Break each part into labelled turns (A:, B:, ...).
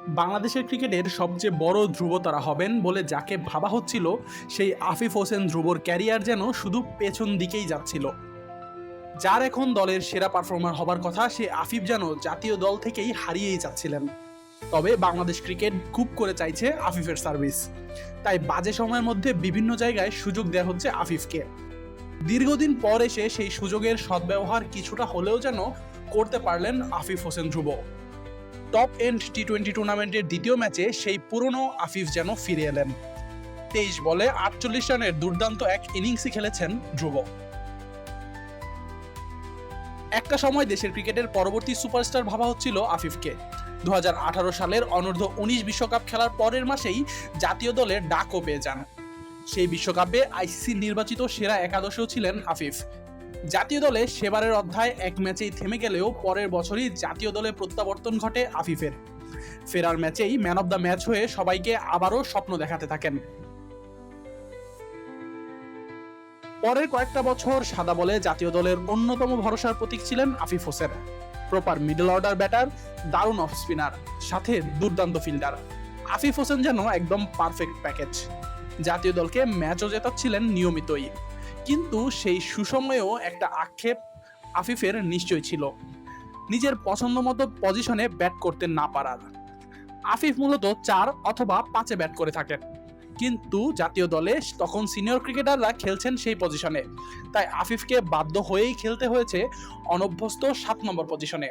A: বাংলাদেশের ক্রিকেটের সবচেয়ে বড় ধ্রুবতারা হবেন বলে যাকে ভাবা হচ্ছিল, সেই আফিফ হোসেন ধ্রুবর ক্যারিয়ার যেন শুধু পেছন দিকেই যাচ্ছিল। যার এখন দলের সেরা পারফর্মার হবার কথা, সে আফিফ যেন জাতীয় দল থেকেই হারিয়েই যাচ্ছিলেন। তবে বাংলাদেশ ক্রিকেট খুব করে চাইছে আফিফের সার্ভিস, তাই বাজে সময়ের মধ্যে বিভিন্ন জায়গায় সুযোগ দেওয়া হচ্ছে আফিফকে। দীর্ঘদিন পর এসে সেই সুযোগের সদ্ব্যবহার কিছুটা হলেও যেন করতে পারলেন আফিফ হোসেন ধ্রুব। টপ এন্ড টি-20 টুর্নামেন্টের দ্বিতীয় ম্যাচে সেই পুরনো আফিফ যেন ফিরে এলেন। 23 বলে 48 রানের দুর্দান্ত এক ইনিংসই খেলেছেন ধ্রুব। একটা সময় দেশের ক্রিকেটের পরবর্তী সুপারস্টার ভাবা হচ্ছিল আফিফকে। 2018 সালের অনূর্ধ্ব-19 বিশ্বকাপ খেলার পরের মাসেই জাতীয় দলের ডাকও পেয়ে যান। সেই বিশ্বকাপে আইসিসির নির্বাচিত সেরা একাদশেও ছিলেন আফিফ। জাতীয় দলে সেবারের অধ্যায় এক ম্যাচেই থেমে গেলেও পরের বছরই জাতীয় দলে প্রত্যাবর্তন ঘটে আফিফের। ফেরার ম্যাচেই ম্যান অব দ্য ম্যাচ হয়ে সবাইকে আবারও স্বপ্ন দেখাতে থাকেন। পরের কয়েকটা বছর সাদা বলে জাতীয় দলের অন্যতম ভরসার প্রতীক ছিলেন Afif Hossain. Proper middle order batter, দারুণ অফ স্পিনার, সাথে দুর্দান্ত ফিল্ডার। আফিফ হোসেন যেন একদম পারফেক্ট প্যাকেজ। জাতীয় দলকে ম্যাচও জেতাচ্ছিলেন নিয়মিতই। কিন্তু সেই সুসময়েও একটা আক্ষেপ আফিফের নিশ্চয়ই ছিল, নিজের পছন্দ মতো পজিশনে ব্যাট করতে না পারার। আফিফ মূলত 4 অথবা 5-এ ব্যাট করে থাকেন, কিন্তু জাতীয় দলে তখন সিনিয়র ক্রিকেটাররা খেলছেন সেই পজিশনে, তাই আফিফকে বাধ্য হয়েই খেলতে হয়েছে অনভ্যস্ত 7 নম্বর পজিশনে।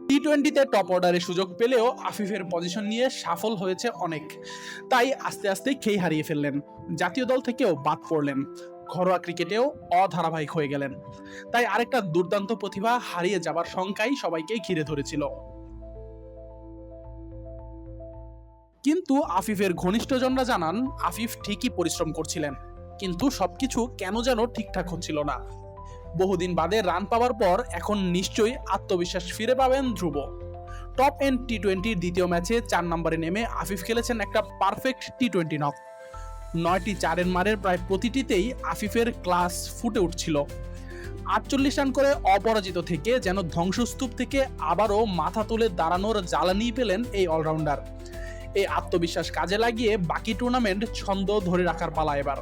A: টি-20তে টপ অর্ডারে সুযোগ পেলেও আফিফের পজিশন নিয়ে সাফল হয়েছে অনেক, তাই আস্তে আস্তে খেই হারিয়ে ফেললেন। জাতীয় দল থেকেও বাদ পড়লেন, ঘরোয়া ক্রিকেটেও অধারাবাহিক হয়ে গেলেন। তাই আরেকটা দুর্দান্ত প্রতিভা হারিয়ে যাবার শঙ্কাই সবাইকে ঘিরে ধরেছিল। কিন্তু আফিফের ঘনিষ্ঠজনরা জানান, আফিফ ঠিকই পরিশ্রম করছিলেন, কিন্তু সবকিছু কেন যেন ঠিকঠাক হচ্ছিল না। বহুদিন বাদে রান পাওয়ার পর এখন নিশ্চয়ই আত্মবিশ্বাস ফিরে পাবেন ধ্রুব। টপ এন্ড টি-20 দ্বিতীয় ম্যাচে 4 নম্বরে নেমে আফিফ খেলেছেন একটা পারফেক্ট টি-20 নক। 9টি 4-এর মারের প্রায় প্রতিটিতেই আফিফের ক্লাস ফুটে উঠছিল। 48 রান করে অপরাজিত থেকে যেন ধ্বংসস্তূপ থেকে আবারও মাথা তুলে দাঁড়ানোর জ্বালানি পেলেন এই অলরাউন্ডার। এই আত্মবিশ্বাস কাজে লাগিয়ে বাকি টুর্নামেন্ট ছন্দ ধরে রাখার পালা এবার।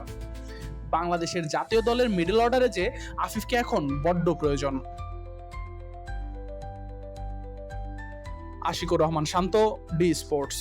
A: বাংলাদেশের জাতীয় দলের মিডল অর্ডারে যে আফিফকে এখন বড্ড প্রয়োজন। আশিকুর রহমান শান্ত, ডি স্পোর্টস।